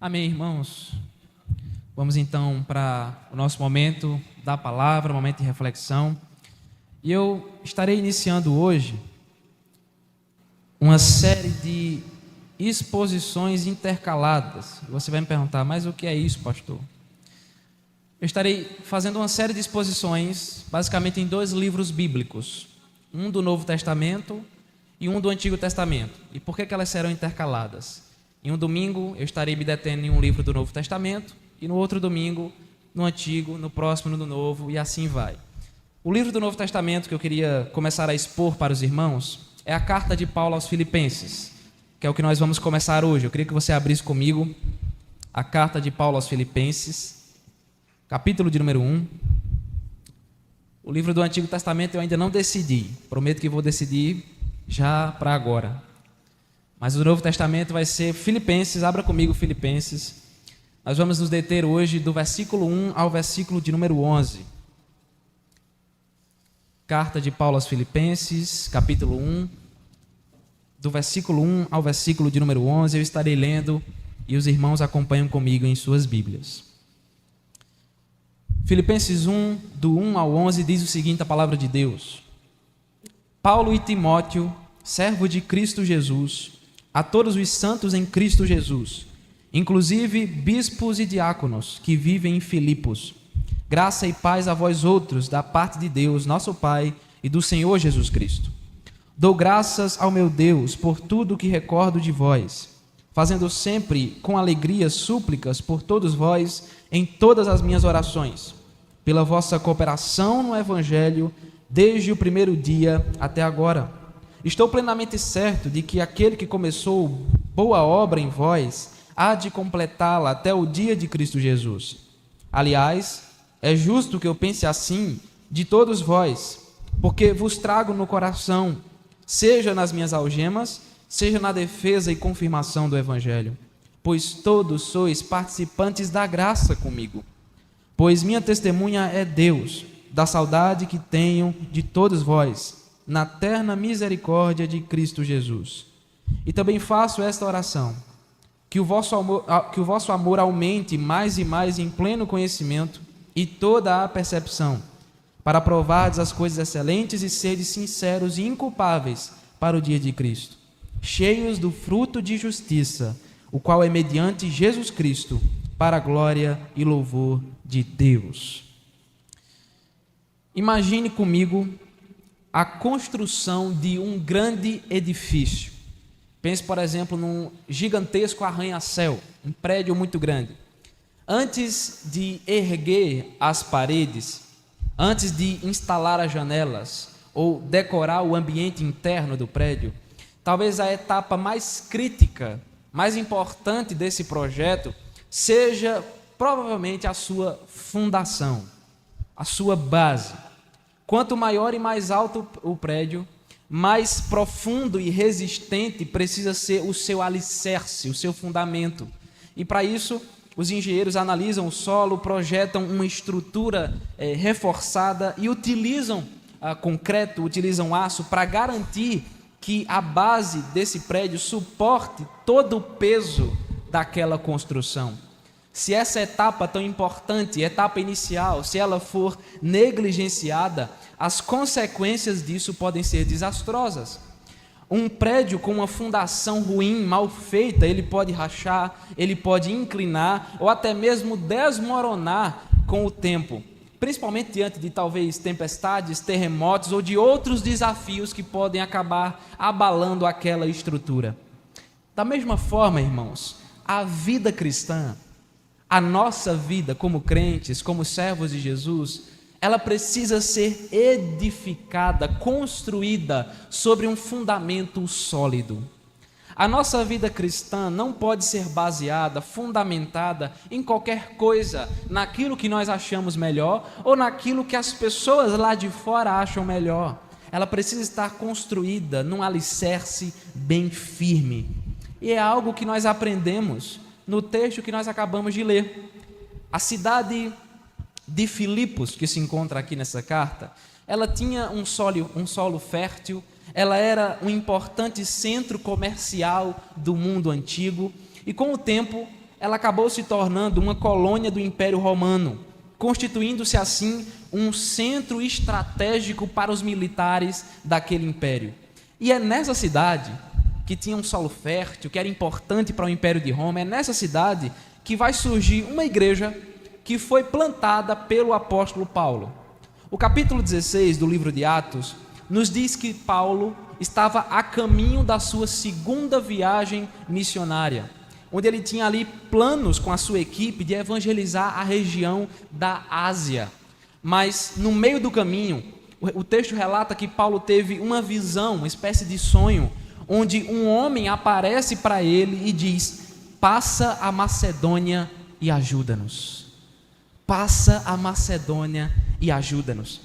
Amém, irmãos. Vamos então para o nosso momento da palavra, momento de reflexão. E eu estarei iniciando hoje uma série de exposições intercaladas. Você vai me perguntar, mas o que é isso, pastor? Eu estarei fazendo uma série de exposições, basicamente em dois livros bíblicos, um do Novo Testamento e um do Antigo Testamento. E por que elas serão intercaladas? Em um domingo eu estarei me detendo em um livro do Novo Testamento e no outro domingo no Antigo, no próximo no Novo e assim vai. O livro do Novo Testamento que eu queria começar a expor para os irmãos é a carta de Paulo aos Filipenses, que é o que nós vamos começar hoje. Eu queria que você abrisse comigo a carta de Paulo aos Filipenses, capítulo de número 1. O livro do Antigo Testamento eu ainda não decidi, prometo que vou decidir já para agora. Mas o Novo Testamento vai ser Filipenses, abra comigo Filipenses. Nós vamos nos deter hoje do versículo 1 ao versículo de número 11. Carta de Paulo aos Filipenses, capítulo 1, do versículo 1 ao versículo de número 11, eu estarei lendo e os irmãos acompanham comigo em suas Bíblias. Filipenses 1, do 1 ao 11, diz o seguinte, a palavra de Deus: Paulo e Timóteo, servo de Cristo Jesus, a todos os santos em Cristo Jesus, inclusive bispos e diáconos que vivem em Filipos, graça e paz a vós outros, da parte de Deus, nosso Pai, e do Senhor Jesus Cristo. Dou graças ao meu Deus por tudo que recordo de vós, fazendo sempre com alegria súplicas por todos vós em todas as minhas orações, pela vossa cooperação no Evangelho, desde o primeiro dia até agora. Estou plenamente certo de que aquele que começou boa obra em vós há de completá-la até o dia de Cristo Jesus. Aliás, é justo que eu pense assim de todos vós, porque vos trago no coração, seja nas minhas algemas, seja na defesa e confirmação do Evangelho, pois todos sois participantes da graça comigo. Pois minha testemunha é Deus, da saudade que tenho de todos vós, na terna misericórdia de Cristo Jesus. E também faço esta oração, que o vosso amor aumente mais e mais em pleno conhecimento e toda a percepção, para provardes as coisas excelentes e seres sinceros e inculpáveis para o dia de Cristo, cheios do fruto de justiça, o qual é mediante Jesus Cristo, para a glória e louvor de Deus. Imagine comigo a construção de um grande edifício. Pense, por exemplo, num gigantesco arranha-céu, um prédio muito grande. Antes de erguer as paredes, antes de instalar as janelas ou decorar o ambiente interno do prédio, talvez a etapa mais crítica, mais importante desse projeto seja provavelmente a sua fundação, a sua base. Quanto maior e mais alto o prédio, mais profundo e resistente precisa ser o seu alicerce, o seu fundamento. E para isso, os engenheiros analisam o solo, projetam uma estrutura reforçada e utilizam concreto, utilizam aço para garantir que a base desse prédio suporte todo o peso daquela construção. Se essa etapa tão importante, etapa inicial, se ela for negligenciada, as consequências disso podem ser desastrosas. Um prédio com uma fundação ruim, mal feita, ele pode rachar, ele pode inclinar ou até mesmo desmoronar com o tempo, principalmente diante de talvez tempestades, terremotos ou de outros desafios que podem acabar abalando aquela estrutura. Da mesma forma, irmãos, a vida cristã, a nossa vida como crentes, como servos de Jesus, ela precisa ser edificada, construída sobre um fundamento sólido. A nossa vida cristã não pode ser baseada, fundamentada em qualquer coisa, naquilo que nós achamos melhor ou naquilo que as pessoas lá de fora acham melhor. Ela precisa estar construída num alicerce bem firme. E é algo que nós aprendemos no texto que nós acabamos de ler. A cidade de Filipos, que se encontra aqui nessa carta, ela tinha um solo fértil, ela era um importante centro comercial do mundo antigo, e com o tempo ela acabou se tornando uma colônia do Império Romano, constituindo-se assim um centro estratégico para os militares daquele império. E é nessa cidade, que tinha um solo fértil, que era importante para o Império de Roma, é nessa cidade que vai surgir uma igreja que foi plantada pelo apóstolo Paulo. O capítulo 16 do livro de Atos nos diz que Paulo estava a caminho da sua segunda viagem missionária, onde ele tinha ali planos com a sua equipe de evangelizar a região da Ásia. Mas no meio do caminho, o texto relata que Paulo teve uma visão, uma espécie de sonho, onde um homem aparece para ele e diz: passa a Macedônia e ajuda-nos. Passa a Macedônia e ajuda-nos.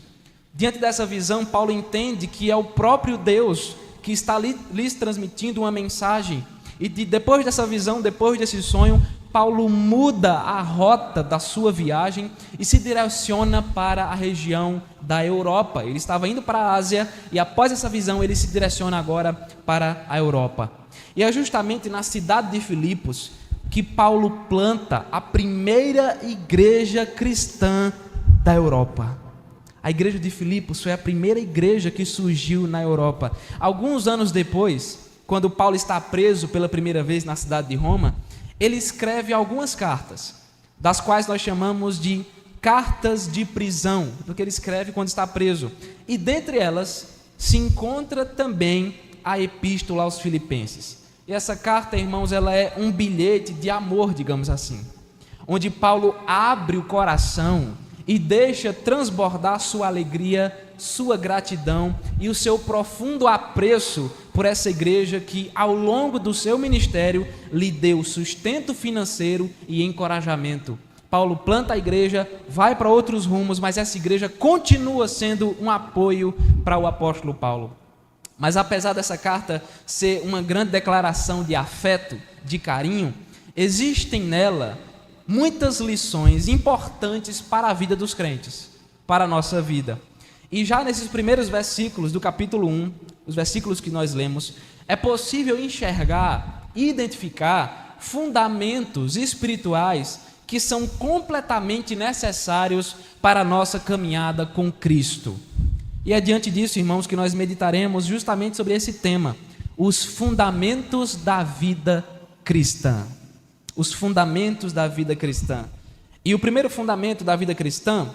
Diante dessa visão, Paulo entende que é o próprio Deus que está lhes transmitindo uma mensagem. E depois dessa visão, depois desse sonho, Paulo muda a rota da sua viagem e se direciona para a região da Europa. Ele estava indo para a Ásia e após essa visão ele se direciona agora para a Europa. E é justamente na cidade de Filipos que Paulo planta a primeira igreja cristã da Europa. A igreja de Filipos foi a primeira igreja que surgiu na Europa. Alguns anos depois, quando Paulo está preso pela primeira vez na cidade de Roma, ele escreve algumas cartas, das quais nós chamamos de cartas de prisão, porque ele escreve quando está preso. E dentre elas se encontra também a epístola aos Filipenses. E essa carta, irmãos, ela é um bilhete de amor, digamos assim, onde Paulo abre o coração e deixa transbordar sua alegria, sua gratidão e o seu profundo apreço por essa igreja que, ao longo do seu ministério, lhe deu sustento financeiro e encorajamento. Paulo planta a igreja, vai para outros rumos, mas essa igreja continua sendo um apoio para o apóstolo Paulo. Mas apesar dessa carta ser uma grande declaração de afeto, de carinho, existem nela muitas lições importantes para a vida dos crentes, para a nossa vida. E já nesses primeiros versículos do capítulo 1, os versículos que nós lemos, é possível enxergar e identificar fundamentos espirituais que são completamente necessários para a nossa caminhada com Cristo. E é diante disso, irmãos, que nós meditaremos justamente sobre esse tema, os fundamentos da vida cristã. Os fundamentos da vida cristã. E o primeiro fundamento da vida cristã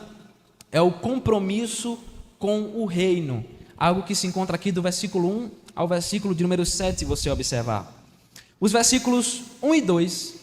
é o compromisso com o reino, algo que se encontra aqui do versículo 1 ao versículo de número 7, se você observar. Os versículos 1 e 2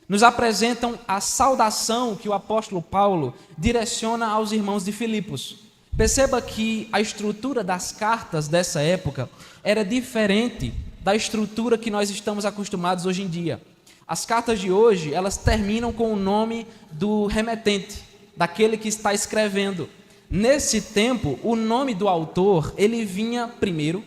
nos apresentam a saudação que o apóstolo Paulo direciona aos irmãos de Filipos. Perceba que a estrutura das cartas dessa época era diferente da estrutura que nós estamos acostumados hoje em dia. As cartas de hoje, elas terminam com o nome do remetente, daquele que está escrevendo. Nesse tempo, o nome do autor, ele vinha primeiro.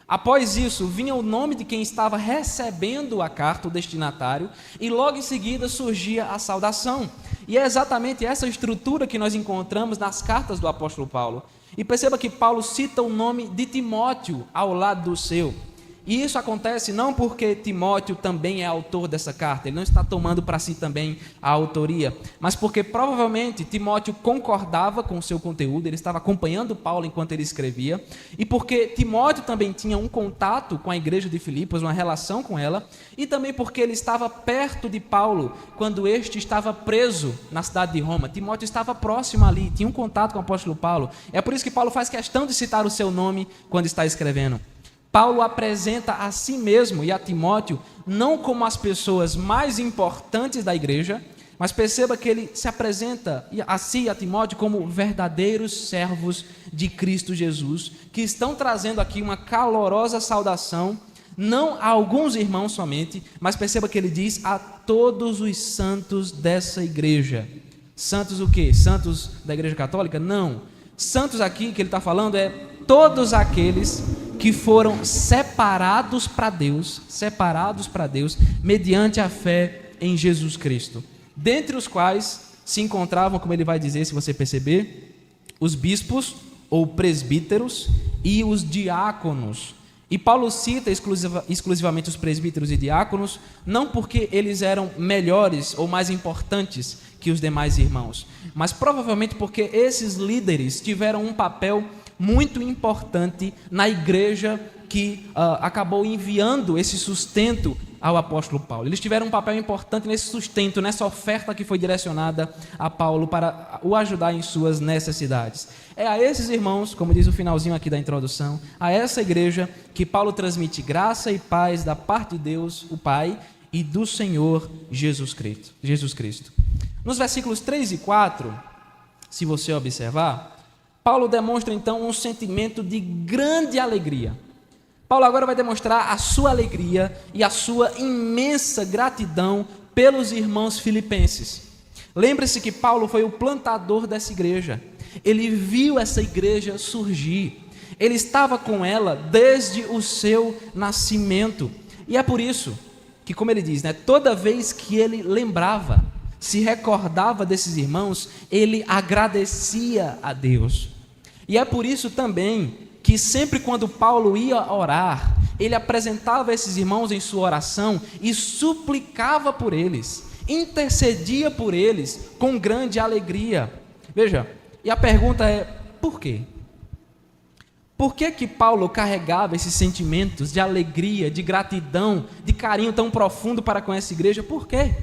Após isso, vinha o nome de quem estava recebendo a carta, o destinatário, e logo em seguida surgia a saudação. E é exatamente essa estrutura que nós encontramos nas cartas do apóstolo Paulo. E perceba que Paulo cita o nome de Timóteo ao lado do seu. E isso acontece não porque Timóteo também é autor dessa carta, ele não está tomando para si também a autoria, mas porque provavelmente Timóteo concordava com o seu conteúdo, ele estava acompanhando Paulo enquanto ele escrevia, e porque Timóteo também tinha um contato com a igreja de Filipos, uma relação com ela, e também porque ele estava perto de Paulo quando este estava preso na cidade de Roma. Timóteo estava próximo ali, tinha um contato com o apóstolo Paulo. É por isso que Paulo faz questão de citar o seu nome quando está escrevendo. Paulo apresenta a si mesmo e a Timóteo não como as pessoas mais importantes da igreja, mas perceba que ele se apresenta a si e a Timóteo como verdadeiros servos de Cristo Jesus, que estão trazendo aqui uma calorosa saudação, não a alguns irmãos somente, mas perceba que ele diz a todos os santos dessa igreja. Santos o quê? Santos da igreja católica? Não. Santos aqui que ele está falando é todos aqueles que foram separados para Deus, mediante a fé em Jesus Cristo, dentre os quais se encontravam, como ele vai dizer, se você perceber, os bispos ou presbíteros e os diáconos. E Paulo cita exclusivamente os presbíteros e diáconos, não porque eles eram melhores ou mais importantes que os demais irmãos, mas provavelmente porque esses líderes tiveram um papel muito importante na igreja que acabou enviando esse sustento ao apóstolo Paulo. Eles tiveram um papel importante nesse sustento, nessa oferta que foi direcionada a Paulo para o ajudar em suas necessidades. É a esses irmãos, como diz o finalzinho aqui da introdução, a essa igreja que Paulo transmite graça e paz da parte de Deus, o Pai, e do Senhor Jesus Cristo. Nos versículos 3 e 4, se você observar, Paulo demonstra então um sentimento de grande alegria. Paulo agora vai demonstrar a sua alegria e a sua imensa gratidão pelos irmãos filipenses. Lembre-se que Paulo foi o plantador dessa igreja. Ele viu essa igreja surgir. Ele estava com ela desde o seu nascimento. E é por isso que, como ele diz, toda vez que ele lembrava, se recordava desses irmãos, ele agradecia a Deus. E é por isso também que sempre quando Paulo ia orar, ele apresentava esses irmãos em sua oração e suplicava por eles, intercedia por eles com grande alegria. Veja, e a pergunta é, por quê? Por que Paulo carregava esses sentimentos de alegria, de gratidão, de carinho tão profundo para com essa igreja? Por quê?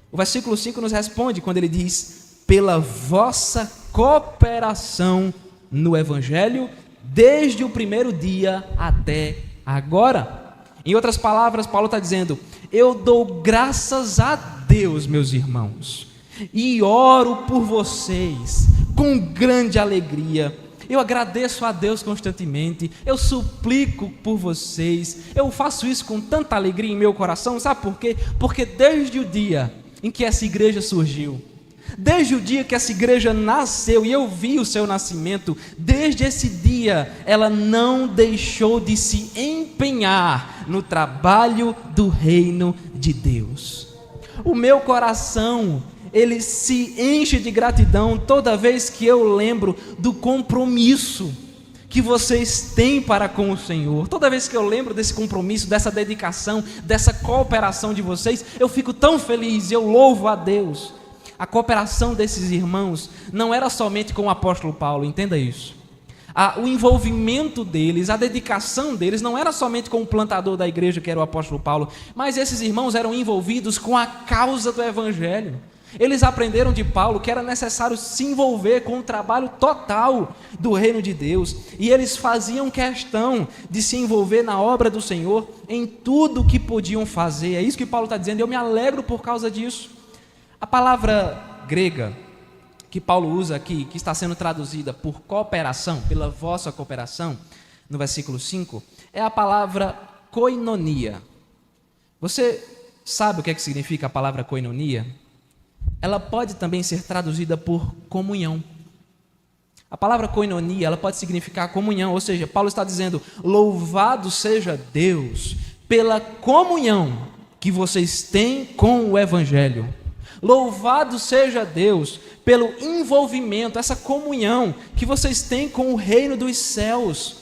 O versículo 5 nos responde quando ele diz, pela vossa cooperação no Evangelho, desde o primeiro dia até agora. Em outras palavras, Paulo está dizendo, eu dou graças a Deus, meus irmãos, e oro por vocês com grande alegria. Eu agradeço a Deus constantemente, eu suplico por vocês, eu faço isso com tanta alegria em meu coração, sabe por quê? Porque desde o dia em que essa igreja surgiu, desde o dia que essa igreja nasceu, e eu vi o seu nascimento, desde esse dia, ela não deixou de se empenhar no trabalho do reino de Deus. O meu coração, ele se enche de gratidão toda vez que eu lembro do compromisso que vocês têm para com o Senhor. Toda vez que eu lembro desse compromisso, dessa dedicação, dessa cooperação de vocês, eu fico tão feliz, eu louvo a Deus. A cooperação desses irmãos não era somente com o apóstolo Paulo, entenda isso. O envolvimento deles, a dedicação deles não era somente com o plantador da igreja, que era o apóstolo Paulo, mas esses irmãos eram envolvidos com a causa do evangelho. Eles aprenderam de Paulo que era necessário se envolver com o trabalho total do reino de Deus, e eles faziam questão de se envolver na obra do Senhor em tudo o que podiam fazer. É isso que Paulo está dizendo, eu me alegro por causa disso. A palavra grega que Paulo usa aqui, que está sendo traduzida por cooperação, pela vossa cooperação, no versículo 5, é a palavra koinonia. Você sabe o que significa a palavra koinonia? Ela pode também ser traduzida por comunhão. A palavra koinonia, ela pode significar comunhão, ou seja, Paulo está dizendo, louvado seja Deus pela comunhão que vocês têm com o evangelho. Louvado seja Deus pelo envolvimento, essa comunhão que vocês têm com o reino dos céus.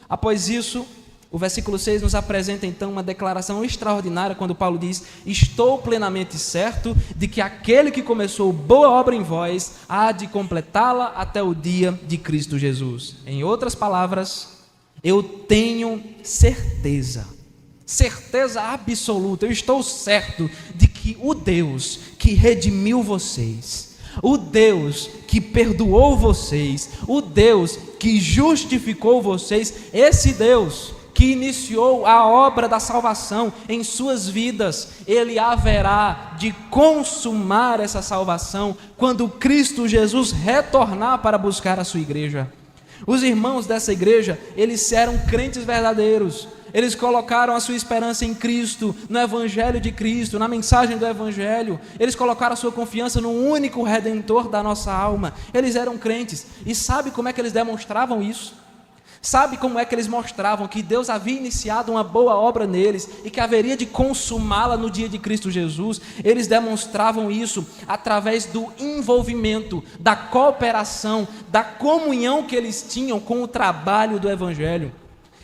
Após isso, o versículo 6 nos apresenta então uma declaração extraordinária quando Paulo diz, estou plenamente certo de que aquele que começou boa obra em vós há de completá-la até o dia de Cristo Jesus. Em outras palavras, eu tenho certeza absoluta, eu estou certo de que o Deus que redimiu vocês, o Deus que perdoou vocês, o Deus que justificou vocês, esse Deus que iniciou a obra da salvação em suas vidas, ele haverá de consumar essa salvação quando Cristo Jesus retornar para buscar a sua igreja. Os irmãos dessa igreja, eles eram crentes verdadeiros. Eles colocaram a sua esperança em Cristo, no Evangelho de Cristo, na mensagem do Evangelho. Eles colocaram a sua confiança no único Redentor da nossa alma. Eles eram crentes. E sabe como é que eles demonstravam isso? Sabe como é que eles mostravam que Deus havia iniciado uma boa obra neles e que haveria de consumá-la no dia de Cristo Jesus? Eles demonstravam isso através do envolvimento, da cooperação, da comunhão que eles tinham com o trabalho do Evangelho.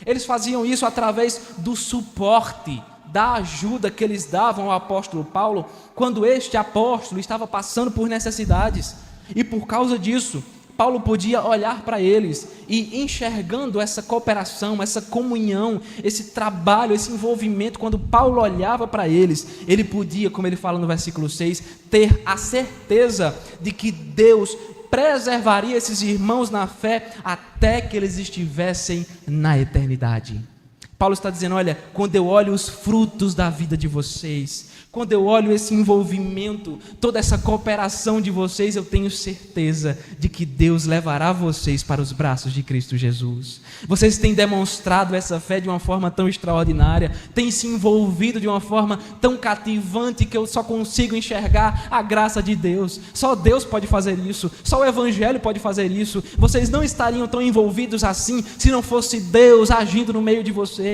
Eles faziam isso através do suporte, da ajuda que eles davam ao apóstolo Paulo, quando este apóstolo estava passando por necessidades. E por causa disso, Paulo podia olhar para eles e, enxergando essa cooperação, essa comunhão, esse trabalho, esse envolvimento, quando Paulo olhava para eles, ele podia, como ele fala no versículo 6, ter a certeza de que Deus preservaria esses irmãos na fé até que eles estivessem na eternidade. Paulo está dizendo, olha, quando eu olho os frutos da vida de vocês, quando eu olho esse envolvimento, toda essa cooperação de vocês, eu tenho certeza de que Deus levará vocês para os braços de Cristo Jesus. Vocês têm demonstrado essa fé de uma forma tão extraordinária, têm se envolvido de uma forma tão cativante que eu só consigo enxergar a graça de Deus. Só Deus pode fazer isso, só o Evangelho pode fazer isso. Vocês não estariam tão envolvidos assim se não fosse Deus agindo no meio de vocês.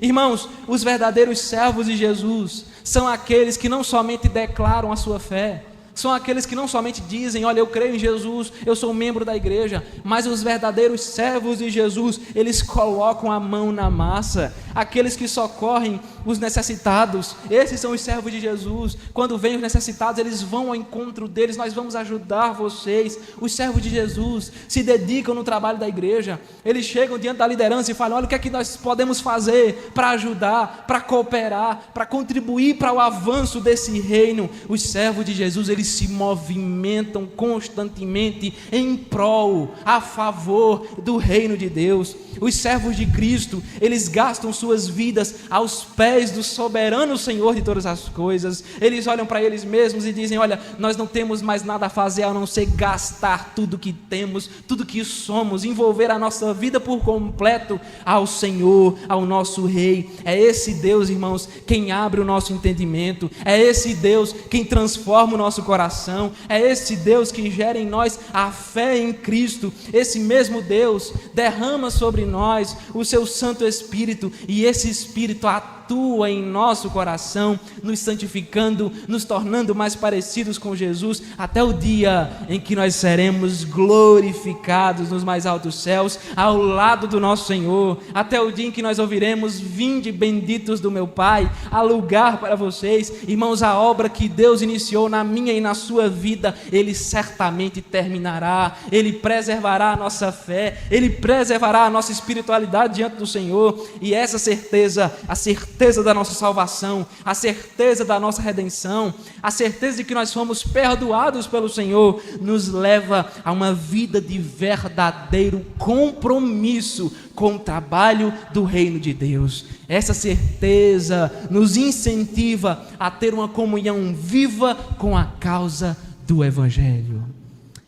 Irmãos, os verdadeiros servos de Jesus são aqueles que não somente declaram a sua fé, são aqueles que não somente dizem, olha, eu creio em Jesus, eu sou membro da igreja, mas os verdadeiros servos de Jesus, eles colocam a mão na massa, aqueles que socorrem os necessitados, esses são os servos de Jesus. Quando vêm os necessitados, eles vão ao encontro deles, nós vamos ajudar vocês. Os servos de Jesus se dedicam no trabalho da igreja, eles chegam diante da liderança e falam, olha, o que é que nós podemos fazer para ajudar, para cooperar, para contribuir para o avanço desse reino. Os servos de Jesus, eles se movimentam constantemente em prol, a favor do reino de Deus. Os servos de Cristo, eles gastam suas vidas aos pés do soberano Senhor de todas as coisas. Eles olham para eles mesmos e dizem, olha, nós não temos mais nada a fazer a não ser gastar tudo que temos, tudo que somos, envolver a nossa vida por completo ao Senhor, ao nosso Rei. É esse Deus, irmãos, quem abre o nosso entendimento, é esse Deus quem transforma o nosso coração, é esse Deus que gera em nós a fé em Cristo. Esse mesmo Deus derrama sobre nós o seu Santo Espírito, e esse Espírito atua em nosso coração, nos santificando, nos tornando mais parecidos com Jesus, até o dia em que nós seremos glorificados nos mais altos céus, ao lado do nosso Senhor, até o dia em que nós ouviremos, vinde benditos do meu Pai. Há lugar para vocês, irmãos. A obra que Deus iniciou na minha e na sua vida, Ele certamente terminará. Ele preservará a nossa fé, Ele preservará a nossa espiritualidade diante do Senhor, e essa certeza, a certeza da nossa salvação, a certeza da nossa redenção, a certeza de que nós fomos perdoados pelo Senhor, nos leva a uma vida de verdadeiro compromisso com o trabalho do reino de Deus. Essa certeza nos incentiva a ter uma comunhão viva com a causa do Evangelho.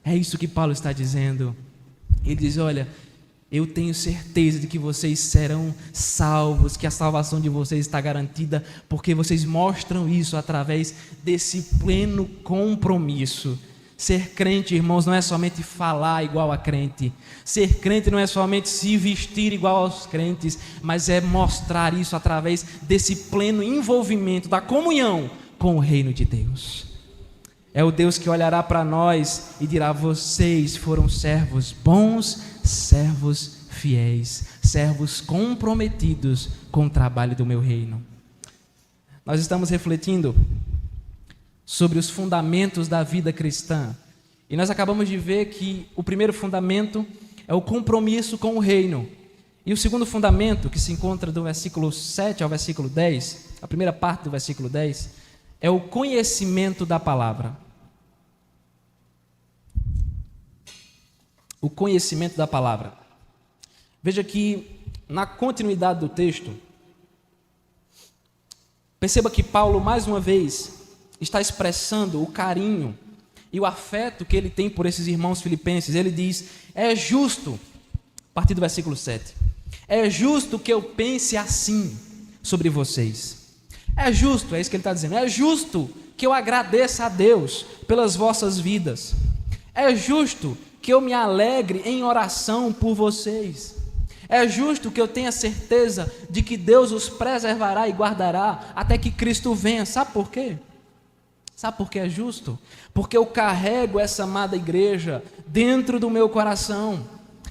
É isso que Paulo está dizendo. Ele diz, olha, eu tenho certeza de que vocês serão salvos, que a salvação de vocês está garantida, porque vocês mostram isso através desse pleno compromisso. Ser crente, irmãos, não é somente falar igual a crente. Ser crente não é somente se vestir igual aos crentes, mas é mostrar isso através desse pleno envolvimento, da comunhão com o reino de Deus. É o Deus que olhará para nós e dirá, vocês foram servos bons, servos fiéis, servos comprometidos com o trabalho do meu reino. Nós estamos refletindo sobre os fundamentos da vida cristã, e nós acabamos de ver que o primeiro fundamento é o compromisso com o reino, e o segundo fundamento, que se encontra do versículo 7 ao versículo 10, a primeira parte do versículo 10, é o conhecimento da palavra. O conhecimento da palavra. Veja que na continuidade do texto, perceba que Paulo mais uma vez está expressando o carinho e o afeto que ele tem por esses irmãos filipenses. Ele diz, é justo, a partir do versículo 7, é justo que eu pense assim sobre vocês. É justo, é isso que ele está dizendo, é justo que eu agradeça a Deus pelas vossas vidas. É justo que eu me alegre em oração por vocês. É justo que eu tenha certeza de que Deus os preservará e guardará até que Cristo venha. Sabe por quê? Sabe por que é justo? Porque eu carrego essa amada igreja dentro do meu coração.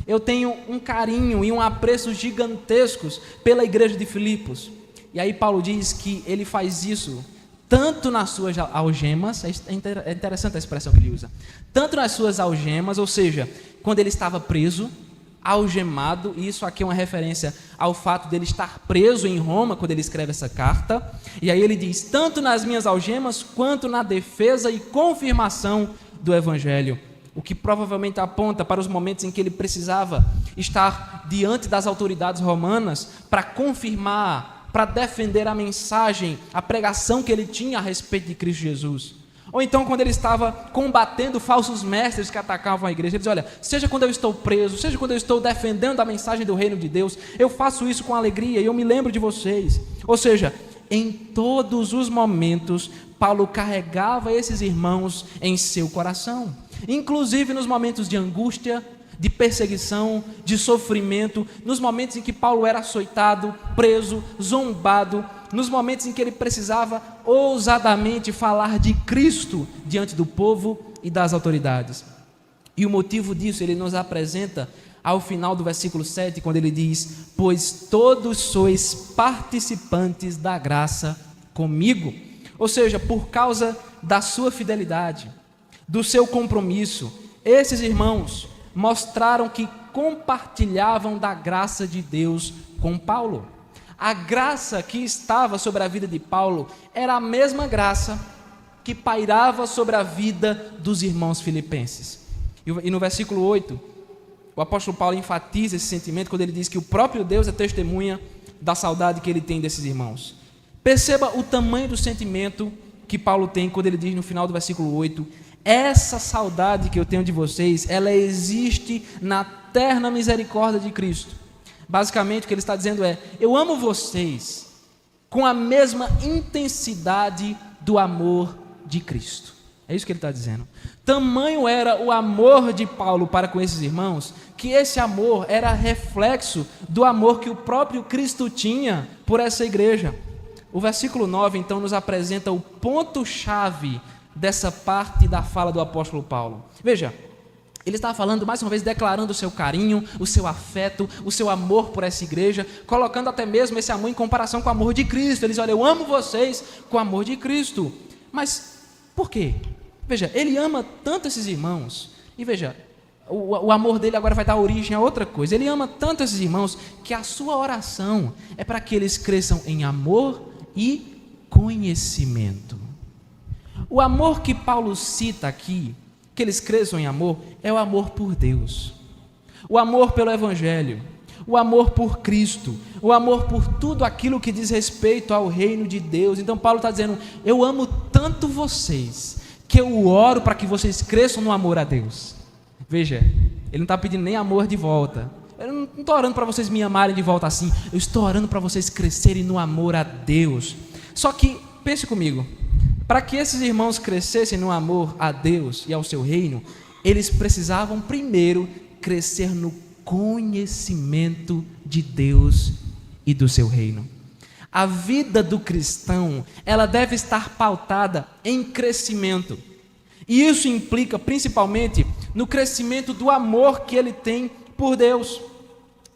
Eu tenho um carinho e um apreço gigantescos pela igreja de Filipos. E aí Paulo diz que ele faz isso tanto nas suas algemas, é interessante a expressão que ele usa, tanto nas suas algemas, ou seja, quando ele estava preso, algemado, e isso aqui é uma referência ao fato dele estar preso em Roma, quando ele escreve essa carta, e aí ele diz, tanto nas minhas algemas, quanto na defesa e confirmação do Evangelho, o que provavelmente aponta para os momentos em que ele precisava estar diante das autoridades romanas para confirmar, para defender a mensagem, a pregação que ele tinha a respeito de Cristo Jesus. Ou então quando ele estava combatendo falsos mestres que atacavam a igreja, ele diz, olha, seja quando eu estou preso, seja quando eu estou defendendo a mensagem do reino de Deus, eu faço isso com alegria e eu me lembro de vocês. Ou seja, em todos os momentos, Paulo carregava esses irmãos em seu coração, inclusive nos momentos de angústia, de perseguição, de sofrimento, nos momentos em que Paulo era açoitado, preso, zombado, nos momentos em que ele precisava ousadamente falar de Cristo diante do povo e das autoridades. E o motivo disso ele nos apresenta ao final do versículo 7, quando ele diz, pois todos sois participantes da graça comigo. Ou seja, por causa da sua fidelidade, do seu compromisso, esses irmãos mostraram que compartilhavam da graça de Deus com Paulo. A graça que estava sobre a vida de Paulo era a mesma graça que pairava sobre a vida dos irmãos filipenses. E no versículo 8, o apóstolo Paulo enfatiza esse sentimento quando ele diz que o próprio Deus é testemunha da saudade que ele tem desses irmãos. Perceba o tamanho do sentimento que Paulo tem quando ele diz no final do versículo 8, essa saudade que eu tenho de vocês, ela existe na terna misericórdia de Cristo. Basicamente o que ele está dizendo é, eu amo vocês com a mesma intensidade do amor de Cristo. É isso que ele está dizendo. Tamanho era o amor de Paulo para com esses irmãos, que esse amor era reflexo do amor que o próprio Cristo tinha por essa igreja. O versículo 9 então nos apresenta o ponto-chave dessa parte da fala do apóstolo Paulo. Veja, ele estava falando mais uma vez, declarando o seu carinho, o seu afeto, o seu amor por essa igreja, colocando até mesmo esse amor em comparação com o amor de Cristo. Ele diz, olha, eu amo vocês com o amor de Cristo. Mas por quê? Veja, ele ama tanto esses irmãos, e veja, o amor dele agora vai dar origem a outra coisa. Ele ama tanto esses irmãos que a sua oração é para que eles cresçam em amor e conhecimento. O amor que Paulo cita aqui, que eles cresçam em amor, é o amor por Deus, o amor pelo Evangelho, o amor por Cristo, o amor por tudo aquilo que diz respeito ao reino de Deus. Então Paulo está dizendo, eu amo tanto vocês, que eu oro para que vocês cresçam no amor a Deus. Veja, ele não está pedindo nem amor de volta, eu não estou orando para vocês me amarem de volta assim, eu estou orando para vocês crescerem no amor a Deus. Só que, pense comigo, para que esses irmãos crescessem no amor a Deus e ao seu reino, eles precisavam primeiro crescer no conhecimento de Deus e do seu reino. A vida do cristão, ela deve estar pautada em crescimento. E isso implica principalmente no crescimento do amor que ele tem por Deus.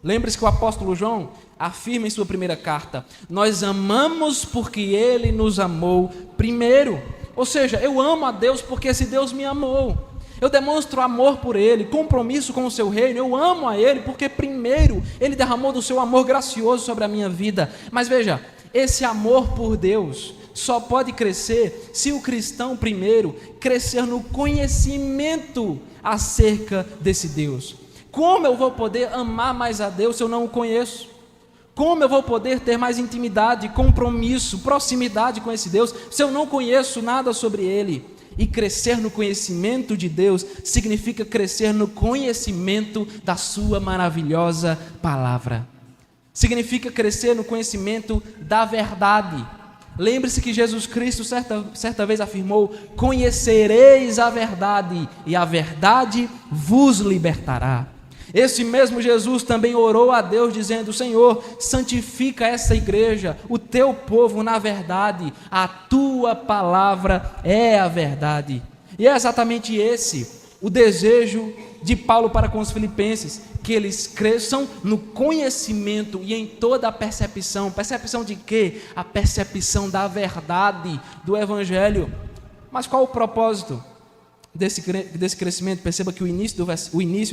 Lembre-se que o apóstolo João afirma em sua primeira carta, nós amamos porque ele nos amou primeiro. Ou seja, eu amo a Deus porque esse Deus me amou. Eu demonstro amor por ele, compromisso com o seu reino, eu amo a ele porque primeiro ele derramou do seu amor gracioso sobre a minha vida. Mas veja, esse amor por Deus só pode crescer se o cristão primeiro crescer no conhecimento acerca desse Deus. Como eu vou poder amar mais a Deus se eu não o conheço? Como eu vou poder ter mais intimidade, compromisso, proximidade com esse Deus se eu não conheço nada sobre ele? E crescer no conhecimento de Deus significa crescer no conhecimento da sua maravilhosa palavra. Significa crescer no conhecimento da verdade. Lembre-se que Jesus Cristo certa vez afirmou, conhecereis a verdade e a verdade vos libertará. Esse mesmo Jesus também orou a Deus dizendo, Senhor, santifica essa igreja, o teu povo na verdade, a tua palavra é a verdade. E é exatamente esse o desejo de Paulo para com os filipenses, que eles cresçam no conhecimento e em toda a percepção. Percepção de quê? A percepção da verdade do Evangelho. Mas qual o propósito desse crescimento? Perceba que o início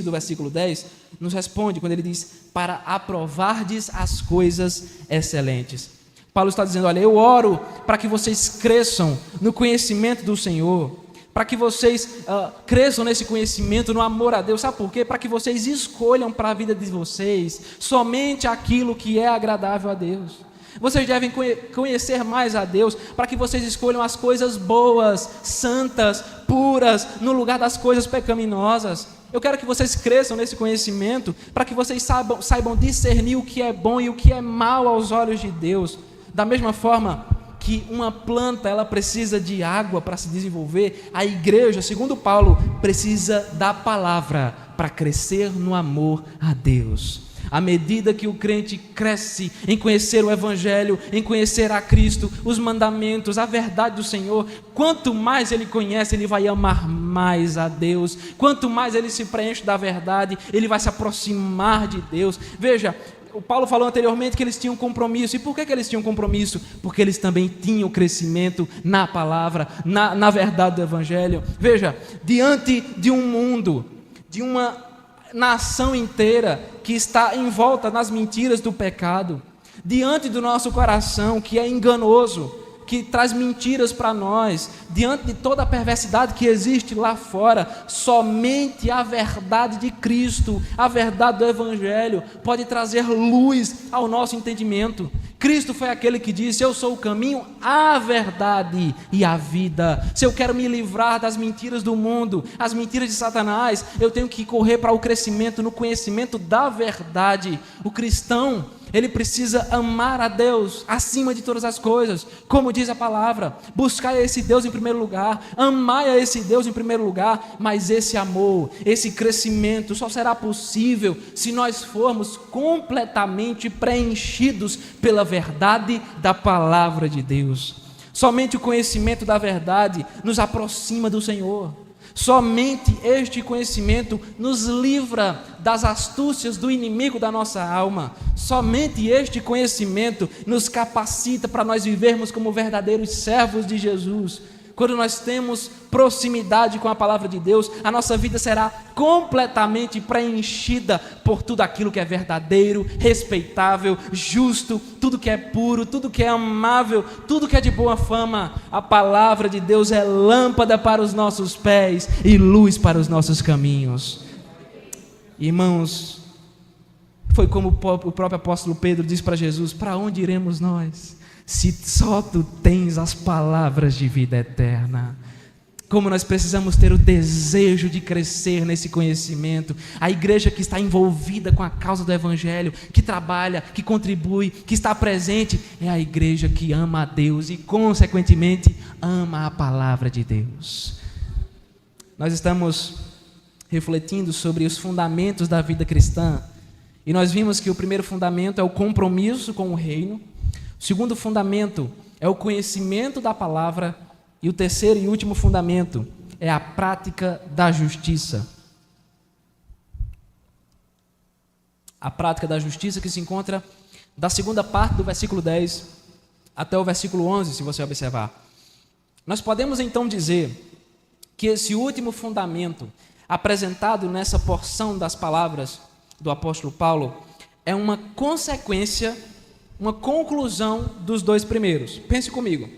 do versículo 10 nos responde quando ele diz: para aprovardes as coisas excelentes. Paulo está dizendo: olha, eu oro para que vocês cresçam no conhecimento do Senhor, para que vocês cresçam nesse conhecimento, no amor a Deus. Sabe por quê? Para que vocês escolham para a vida de vocês somente aquilo que é agradável a Deus. Vocês devem conhecer mais a Deus, para que vocês escolham as coisas boas, santas, puras, no lugar das coisas pecaminosas. Eu quero que vocês cresçam nesse conhecimento, para que vocês saibam discernir o que é bom e o que é mal aos olhos de Deus. Da mesma forma que uma planta ela precisa de água para se desenvolver, a igreja, segundo Paulo, precisa da palavra para crescer no amor a Deus. À medida que o crente cresce em conhecer o Evangelho, em conhecer a Cristo, os mandamentos, a verdade do Senhor, quanto mais ele conhece, ele vai amar mais a Deus. Quanto mais ele se preenche da verdade, ele vai se aproximar de Deus. Veja, o Paulo falou anteriormente que eles tinham compromisso. E por que eles tinham compromisso? Porque eles também tinham crescimento na palavra, na verdade do Evangelho. Veja, diante de um mundo, de uma nação inteira que está envolta nas mentiras do pecado, diante do nosso coração que é enganoso, que traz mentiras para nós, diante de toda a perversidade que existe lá fora, somente a verdade de Cristo, a verdade do Evangelho pode trazer luz ao nosso entendimento. Cristo foi aquele que disse: eu sou o caminho, a verdade e a vida. Se eu quero me livrar das mentiras do mundo, as mentiras de Satanás, eu tenho que correr para o crescimento no conhecimento da verdade. O cristão, ele precisa amar a Deus acima de todas as coisas, como diz a palavra: buscar esse Deus em primeiro lugar, amar a esse Deus em primeiro lugar. Mas esse amor, esse crescimento só será possível se nós formos completamente preenchidos pela verdade da palavra de Deus. Somente o conhecimento da verdade nos aproxima do Senhor. Somente este conhecimento nos livra das astúcias do inimigo da nossa alma. Somente este conhecimento nos capacita para nós vivermos como verdadeiros servos de Jesus. Quando nós temos proximidade com a palavra de Deus, a nossa vida será completamente preenchida por tudo aquilo que é verdadeiro, respeitável, justo, tudo que é puro, tudo que é amável, tudo que é de boa fama. A palavra de Deus é lâmpada para os nossos pés e luz para os nossos caminhos. Irmãos, foi como o próprio apóstolo Pedro disse para Jesus: para onde iremos nós, se só tu tens as palavras de vida eterna? Como nós precisamos ter o desejo de crescer nesse conhecimento. A igreja que está envolvida com a causa do Evangelho, que trabalha, que contribui, que está presente, é a igreja que ama a Deus e, consequentemente, ama a palavra de Deus. Nós estamos refletindo sobre os fundamentos da vida cristã, e nós vimos que o primeiro fundamento é o compromisso com o reino. O segundo fundamento é o conhecimento da palavra. E o terceiro e último fundamento é a prática da justiça. A prática da justiça que se encontra da segunda parte do versículo 10 até o versículo 11, se você observar. Nós podemos então dizer que esse último fundamento apresentado nessa porção das palavras do apóstolo Paulo é uma consequência, uma conclusão dos dois primeiros. Pense comigo.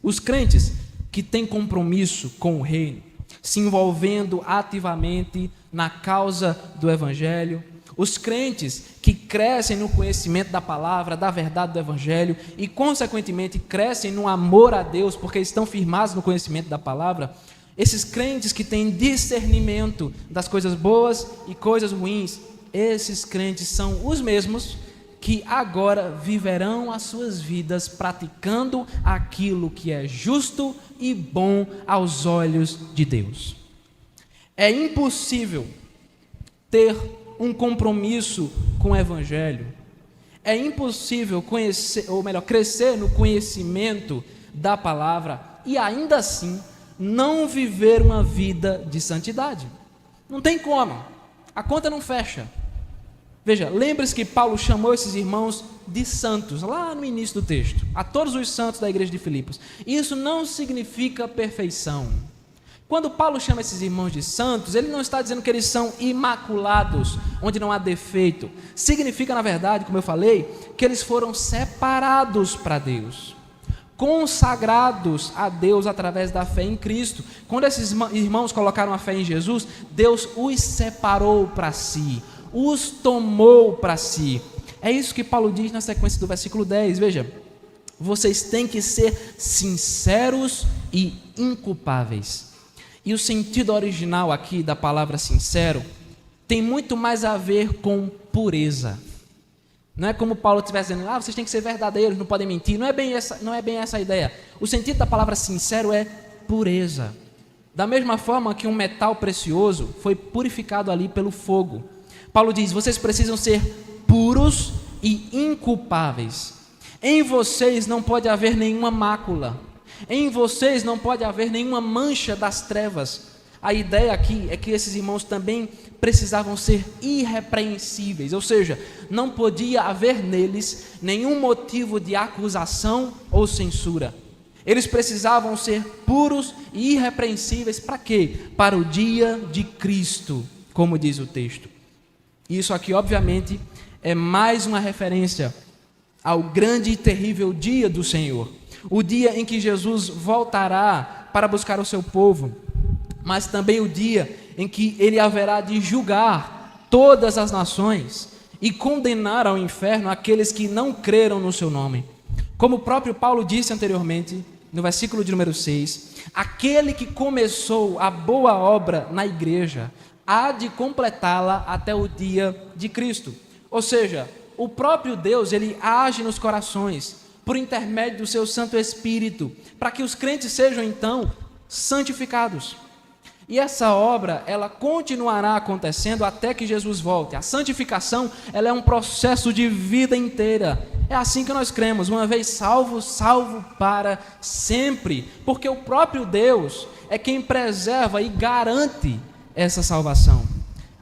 Os crentes que têm compromisso com o reino, se envolvendo ativamente na causa do Evangelho, os crentes que crescem no conhecimento da palavra, da verdade do Evangelho e, consequentemente, crescem no amor a Deus porque estão firmados no conhecimento da palavra, esses crentes que têm discernimento das coisas boas e coisas ruins, esses crentes são os mesmos que agora viverão as suas vidas praticando aquilo que é justo e bom aos olhos de Deus. É impossível ter um compromisso com o Evangelho, é impossível conhecer, ou melhor, crescer no conhecimento da palavra e ainda assim não viver uma vida de santidade. Não tem como, a conta não fecha. Veja, lembre-se que Paulo chamou esses irmãos de santos, lá no início do texto, a todos os santos da igreja de Filipos. Isso não significa perfeição. Quando Paulo chama esses irmãos de santos, ele não está dizendo que eles são imaculados, onde não há defeito. Significa, na verdade, como eu falei, que eles foram separados para Deus, consagrados a Deus através da fé em Cristo. Quando esses irmãos colocaram a fé em Jesus, Deus os separou para si, os tomou para si. É isso que Paulo diz na sequência do versículo 10, veja: vocês têm que ser sinceros e inculpáveis. E o sentido original aqui da palavra sincero tem muito mais a ver com pureza. Não é como Paulo estivesse dizendo, vocês têm que ser verdadeiros, não podem mentir. Não é bem essa a ideia. O sentido da palavra sincero é pureza. Da mesma forma que um metal precioso foi purificado ali pelo fogo. Paulo diz, vocês precisam ser puros e inculpáveis. Em vocês não pode haver nenhuma mácula. Em vocês não pode haver nenhuma mancha das trevas. A ideia aqui é que esses irmãos também precisavam ser irrepreensíveis, ou seja, não podia haver neles nenhum motivo de acusação ou censura. Eles precisavam ser puros e irrepreensíveis para quê? Para o dia de Cristo, como diz o texto. Isso aqui, obviamente, é mais uma referência ao grande e terrível dia do Senhor. O dia em que Jesus voltará para buscar o seu povo, mas também o dia em que ele haverá de julgar todas as nações e condenar ao inferno aqueles que não creram no seu nome. Como o próprio Paulo disse anteriormente, no versículo de número 6, aquele que começou a boa obra na igreja há de completá-la até o dia de Cristo. Ou seja, o próprio Deus, ele age nos corações por intermédio do seu Santo Espírito, para que os crentes sejam então santificados. E essa obra, ela continuará acontecendo até que Jesus volte. A santificação, ela é um processo de vida inteira. É assim que nós cremos, uma vez salvo, salvo para sempre. Porque o próprio Deus é quem preserva e garante essa salvação.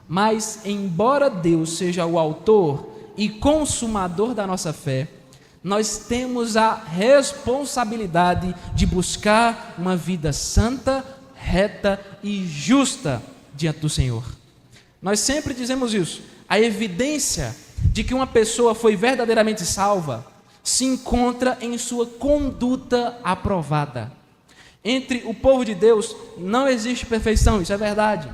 Mas, embora Deus seja o autor e consumador da nossa fé, nós temos a responsabilidade de buscar uma vida santa, reta e justa diante do Senhor. Nós sempre dizemos isso. A evidência de que uma pessoa foi verdadeiramente salva se encontra em sua conduta aprovada. Entre o povo de Deus não existe perfeição, isso é verdade.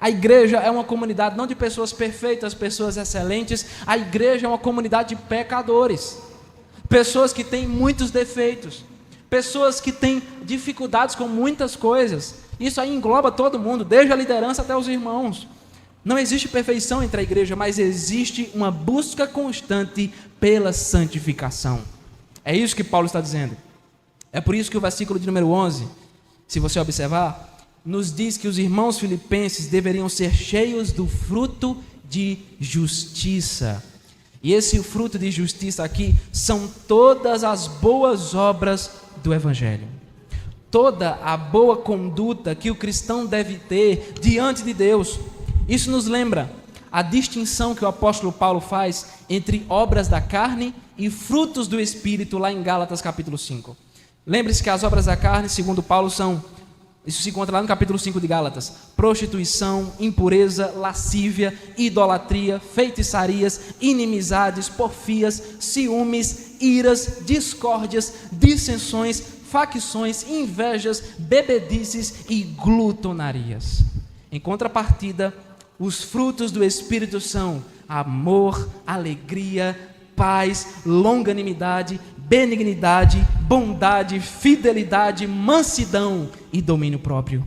A igreja é uma comunidade não de pessoas perfeitas, pessoas excelentes. A igreja é uma comunidade de pecadores. Pessoas que têm muitos defeitos, pessoas que têm dificuldades com muitas coisas. Isso aí engloba todo mundo, desde a liderança até os irmãos. Não existe perfeição entre a igreja, mas existe uma busca constante pela santificação. É isso que Paulo está dizendo. É por isso que o versículo de número 11, se você observar, nos diz que os irmãos filipenses deveriam ser cheios do fruto de justiça. E esse fruto de justiça aqui são todas as boas obras do Evangelho. Toda a boa conduta que o cristão deve ter diante de Deus. Isso nos lembra a distinção que o apóstolo Paulo faz entre obras da carne e frutos do Espírito lá em Gálatas capítulo 5. Lembre-se que as obras da carne, segundo Paulo, são... Isso se encontra lá no capítulo 5 de Gálatas: prostituição, impureza, lascívia, idolatria, feitiçarias, inimizades, porfias, ciúmes, iras, discórdias, dissensões, facções, invejas, bebedices e glutonarias. Em contrapartida, os frutos do Espírito são amor, alegria, paz, longanimidade, benignidade, bondade, fidelidade, mansidão e domínio próprio.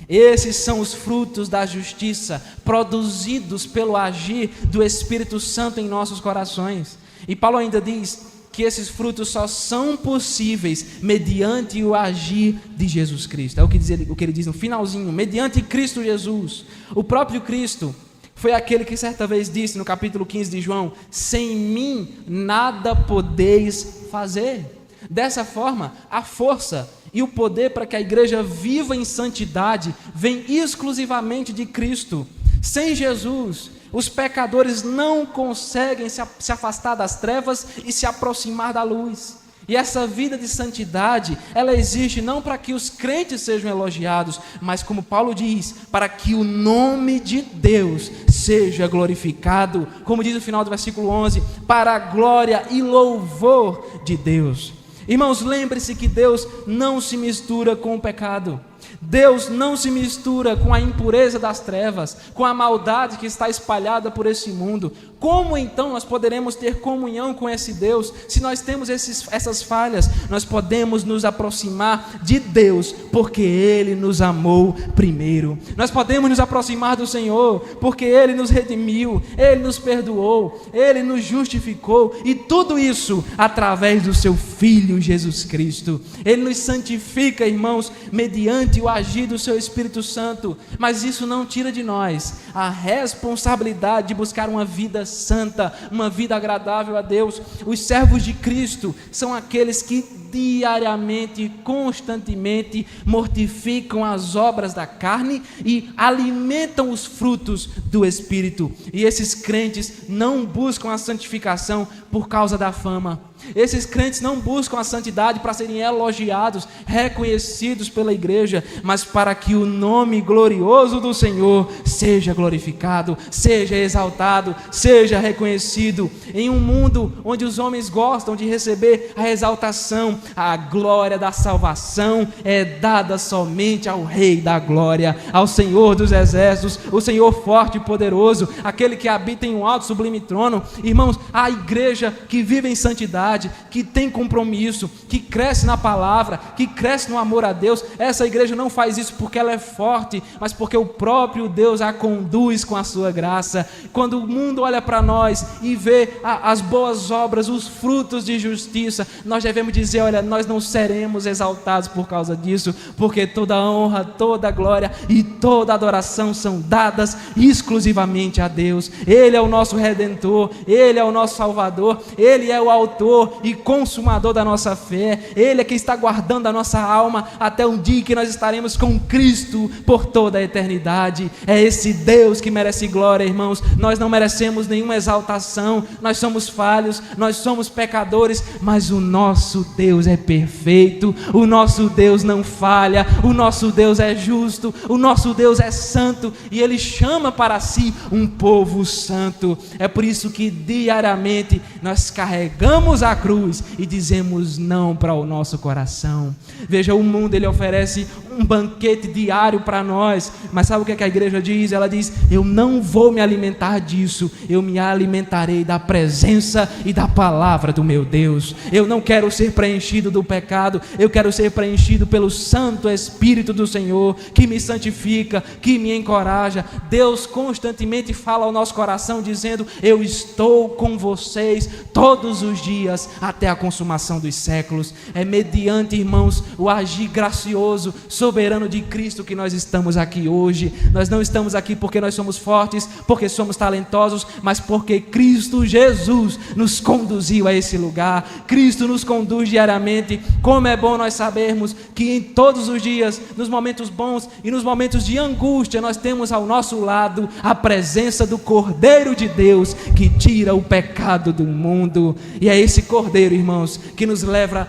Esses são os frutos da justiça produzidos pelo agir do Espírito Santo em nossos corações. E Paulo ainda diz que esses frutos só são possíveis mediante o agir de Jesus Cristo. É o que ele diz no finalzinho: mediante Cristo Jesus. O próprio Cristo foi aquele que certa vez disse no capítulo 15 de João: sem mim nada podeis fazer. Dessa forma, a força e o poder para que a igreja viva em santidade vem exclusivamente de Cristo. Sem Jesus, os pecadores não conseguem se afastar das trevas e se aproximar da luz. E essa vida de santidade, ela existe não para que os crentes sejam elogiados, mas como Paulo diz, para que o nome de Deus seja glorificado, como diz no final do versículo 11, para a glória e louvor de Deus. Irmãos, lembre-se que Deus não se mistura com o pecado. Deus não se mistura com a impureza das trevas, com a maldade que está espalhada por esse mundo. Como então nós poderemos ter comunhão com esse Deus se nós temos essas falhas? Nós podemos nos aproximar de Deus porque Ele nos amou primeiro. Nós podemos nos aproximar do Senhor porque Ele nos redimiu, Ele nos perdoou, Ele nos justificou, e tudo isso através do Seu Filho Jesus Cristo. Ele nos santifica, irmãos, mediante o agir do Seu Espírito Santo, mas isso não tira de nós a responsabilidade de buscar uma vida santa, uma vida agradável a Deus. Os servos de Cristo são aqueles que diariamente, constantemente mortificam as obras da carne e alimentam os frutos do Espírito. E esses crentes não buscam a santificação por causa da fama. Esses crentes não buscam a santidade para serem elogiados, reconhecidos pela igreja, mas para que o nome glorioso do Senhor seja glorificado, seja exaltado, seja reconhecido. Em um mundo onde os homens gostam de receber a exaltação, a glória da salvação é dada somente ao Rei da glória, ao Senhor dos exércitos, o Senhor forte e poderoso, aquele que habita em um alto sublime trono. Irmãos, a igreja que vive em santidade, que tem compromisso, que cresce na palavra, que cresce no amor a Deus, essa igreja não faz isso porque ela é forte, mas porque o próprio Deus a conduz com a sua graça. Quando o mundo olha para nós e vê as boas obras, os frutos de justiça, nós devemos dizer: olha, nós não seremos exaltados por causa disso, porque toda honra, toda glória e toda adoração são dadas exclusivamente a Deus. Ele é o nosso Redentor, Ele é o nosso Salvador, Ele é o autor e consumador da nossa fé. Ele é quem está guardando a nossa alma até um dia que nós estaremos com Cristo por toda a eternidade. É esse Deus que merece glória, irmãos. Nós não merecemos nenhuma exaltação, nós somos falhos, nós somos pecadores, mas o nosso Deus é perfeito, o nosso Deus não falha, o nosso Deus é justo, o nosso Deus é santo, e Ele chama para si um povo santo. É por isso que diariamente nós carregamos a cruz e dizemos não para o nosso coração. Veja, o mundo ele oferece um banquete diário para nós, mas sabe o que a igreja diz? Ela diz: eu não vou me alimentar disso, eu me alimentarei da presença e da palavra do meu Deus. Eu não quero ser preenchido do pecado, eu quero ser preenchido pelo Santo Espírito do Senhor, que me santifica, que me encoraja. Deus constantemente fala ao nosso coração dizendo: eu estou com vocês todos os dias até a consumação dos séculos. É mediante, irmãos, o agir gracioso, soberano de Cristo que nós estamos aqui hoje. Nós não estamos aqui porque nós somos fortes, porque somos talentosos, mas porque Cristo Jesus nos conduziu a esse lugar. Cristo nos conduz diariamente. Como é bom nós sabermos que em todos os dias, nos momentos bons e nos momentos de angústia, nós temos ao nosso lado a presença do Cordeiro de Deus que tira o pecado do mundo. E é esse Cordeiro, irmãos, que nos leva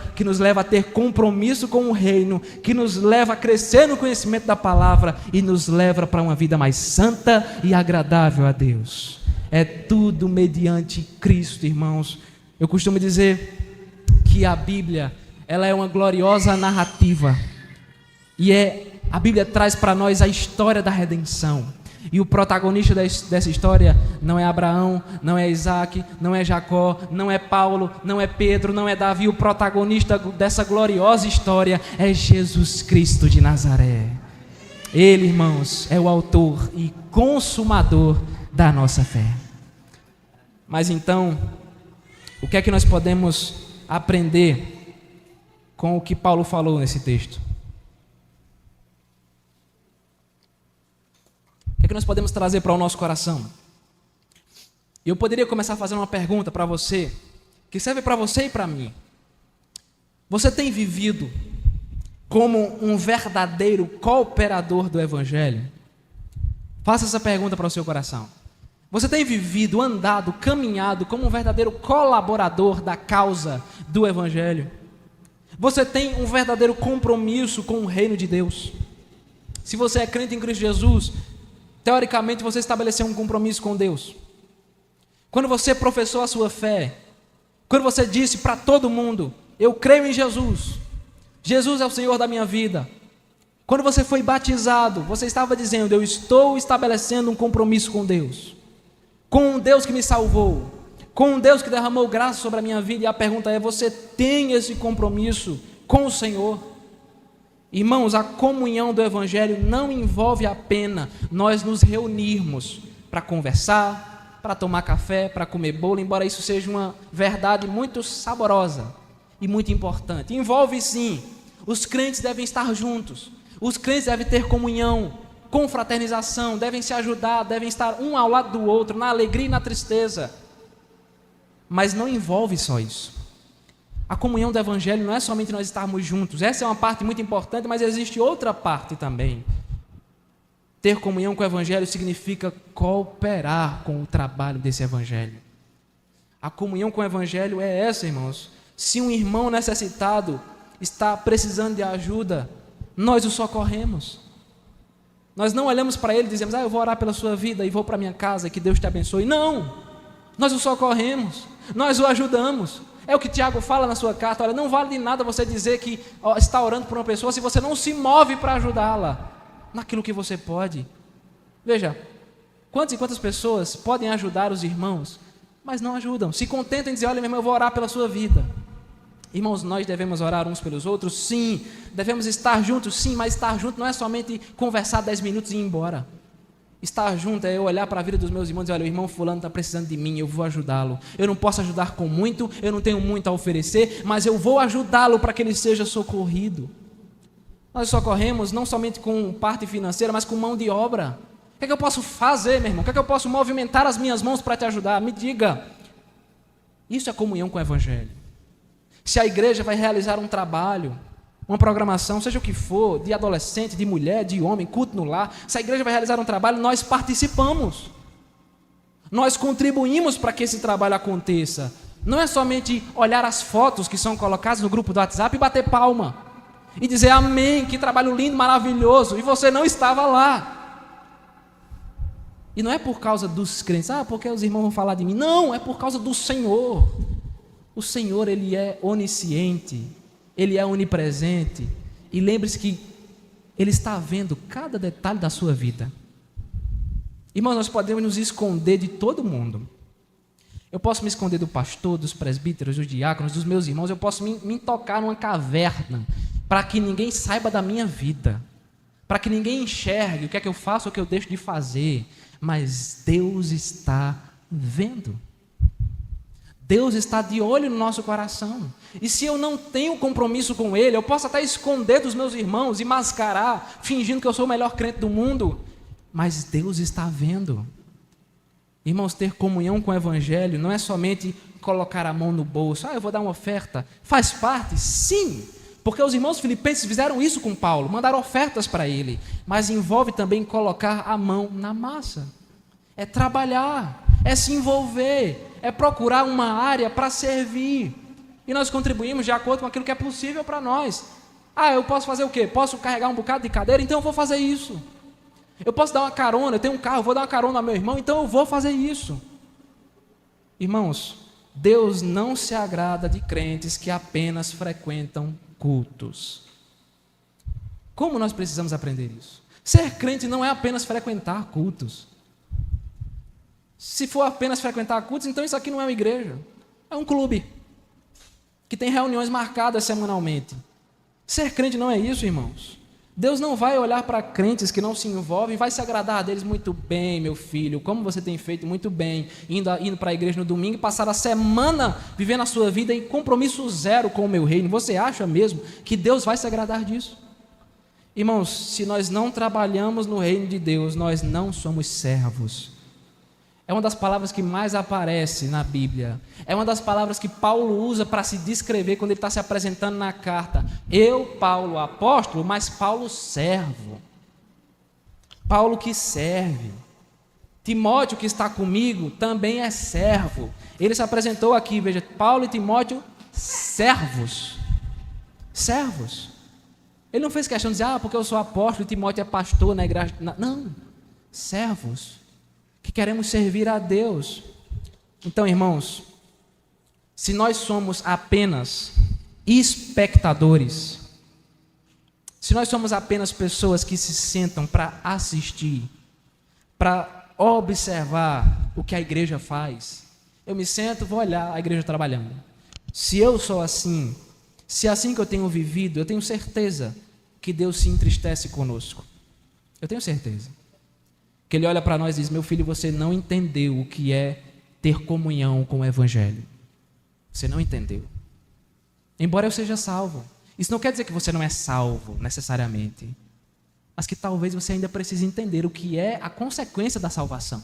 a ter compromisso com o reino, que nos leva a crescer no conhecimento da palavra e nos leva para uma vida mais santa e agradável a Deus. É tudo mediante Cristo, irmãos. Eu costumo dizer que a Bíblia, ela é uma gloriosa narrativa, e a Bíblia traz para nós a história da redenção. E o protagonista dessa história não é Abraão, não é Isaac, não é Jacó, não é Paulo, não é Pedro, não é Davi. O protagonista dessa gloriosa história é Jesus Cristo de Nazaré. Ele, irmãos, é o autor e consumador da nossa fé. Mas então, o que é que nós podemos aprender com o que Paulo falou nesse texto? O que é que nós podemos trazer para o nosso coração? Eu poderia começar fazendo uma pergunta para você, que serve para você e para mim. Você tem vivido como um verdadeiro cooperador do Evangelho? Faça essa pergunta para o seu coração. Você tem vivido, andado, caminhado como um verdadeiro colaborador da causa do Evangelho? Você tem um verdadeiro compromisso com o reino de Deus? Se você é crente em Cristo Jesus, teoricamente você estabeleceu um compromisso com Deus. Quando você professou a sua fé, quando você disse para todo mundo: eu creio em Jesus, Jesus é o Senhor da minha vida. Quando você foi batizado, você estava dizendo: eu estou estabelecendo um compromisso com Deus, com um Deus que me salvou, com um Deus que derramou graça sobre a minha vida. E a pergunta é: você tem esse compromisso com o Senhor? Irmãos, a comunhão do Evangelho não envolve apenas nós nos reunirmos para conversar, para tomar café, para comer bolo, embora isso seja uma verdade muito saborosa e muito importante. Envolve sim, os crentes devem estar juntos, os crentes devem ter comunhão, confraternização, devem se ajudar, devem estar um ao lado do outro, na alegria e na tristeza. Mas não envolve só isso. A comunhão do Evangelho não é somente nós estarmos juntos, essa é uma parte muito importante, mas existe outra parte também. Ter comunhão com o Evangelho significa cooperar com o trabalho desse Evangelho. A comunhão com o Evangelho é essa, irmãos. Se um irmão necessitado está precisando de ajuda, nós o socorremos. Nós não olhamos para ele e dizemos: eu vou orar pela sua vida e vou para minha casa, que Deus te abençoe. Não! Nós o socorremos, nós o ajudamos. É o que Tiago fala na sua carta: olha, não vale de nada você dizer que está orando por uma pessoa se você não se move para ajudá-la naquilo que você pode. Veja, quantas e quantas pessoas podem ajudar os irmãos, mas não ajudam, se contentam em dizer: olha, meu irmão, eu vou orar pela sua vida. Irmãos, nós devemos orar uns pelos outros, sim, devemos estar juntos, sim, mas estar junto não é somente conversar 10 minutos e ir embora. Estar junto é eu olhar para a vida dos meus irmãos e dizer: olha, o irmão fulano está precisando de mim, eu vou ajudá-lo. Eu não posso ajudar com muito, eu não tenho muito a oferecer, mas eu vou ajudá-lo para que ele seja socorrido. Nós socorremos não somente com parte financeira, mas com mão de obra. O que é que eu posso fazer, meu irmão? O que é que eu posso movimentar as minhas mãos para te ajudar? Me diga. Isso é comunhão com o Evangelho. Se a igreja vai realizar um trabalho, uma programação, seja o que for, de adolescente, de mulher, de homem, culto no lar, se a igreja vai realizar um trabalho, nós participamos. Nós contribuímos para que esse trabalho aconteça. Não é somente olhar as fotos que são colocadas no grupo do WhatsApp e bater palma. E dizer: amém, que trabalho lindo, maravilhoso, e você não estava lá. E não é por causa dos crentes: porque os irmãos vão falar de mim. Não, é por causa do Senhor. O Senhor, Ele é onisciente, Ele é onipresente, e lembre-se que Ele está vendo cada detalhe da sua vida. Irmãos, nós podemos nos esconder de todo mundo. Eu posso me esconder do pastor, dos presbíteros, dos diáconos, dos meus irmãos. Eu posso me tocar numa caverna para que ninguém saiba da minha vida, para que ninguém enxergue o que é que eu faço ou o que eu deixo de fazer. Mas Deus está vendo. Deus está de olho no nosso coração. E se eu não tenho compromisso com Ele, eu posso até esconder dos meus irmãos e mascarar, fingindo que eu sou o melhor crente do mundo, mas Deus está vendo. Irmãos, ter comunhão com o Evangelho não é somente colocar a mão no bolso: eu vou dar uma oferta. Faz parte, sim, porque os irmãos filipenses fizeram isso com Paulo, mandaram ofertas para ele, mas envolve também colocar a mão na massa. É trabalhar, é se envolver, é procurar uma área para servir. E nós contribuímos de acordo com aquilo que é possível para nós. Eu posso fazer o quê? Posso carregar um bocado de cadeira? Então eu vou fazer isso. Eu posso dar uma carona, eu tenho um carro, eu vou dar uma carona ao meu irmão, então eu vou fazer isso. Irmãos, Deus não se agrada de crentes que apenas frequentam cultos. Como nós precisamos aprender isso? Ser crente não é apenas frequentar cultos. Se for apenas frequentar cultos, então isso aqui não é uma igreja, é um clube que tem reuniões marcadas semanalmente. Ser crente não é isso, irmãos. Deus não vai olhar para crentes que não se envolvem e vai se agradar deles: muito bem, meu filho, como você tem feito muito bem, indo para a igreja no domingo e passar a semana vivendo a sua vida em compromisso zero com o meu reino. Você acha mesmo que Deus vai se agradar disso? Irmãos, se nós não trabalhamos no reino de Deus, nós não somos servos. É uma das palavras que mais aparece na Bíblia. É uma das palavras que Paulo usa para se descrever quando ele está se apresentando na carta. Eu, Paulo, apóstolo, mas Paulo, servo. Paulo que serve. Timóteo, que está comigo, também é servo. Ele se apresentou aqui, veja, Paulo e Timóteo, servos. Servos. Ele não fez questão de dizer, porque eu sou apóstolo e Timóteo é pastor na igreja. Não, servos, que queremos servir a Deus. Então, irmãos, se nós somos apenas espectadores, se nós somos apenas pessoas que se sentam para assistir, para observar o que a igreja faz, eu me sento, vou olhar a igreja trabalhando. Se eu sou assim, se é assim que eu tenho vivido, eu tenho certeza que Deus se entristece conosco. Eu tenho certeza. Que Ele olha para nós e diz, meu filho, você não entendeu o que é ter comunhão com o Evangelho. Você não entendeu. Embora eu seja salvo. Isso não quer dizer que você não é salvo, necessariamente. Mas que talvez você ainda precise entender o que é a consequência da salvação.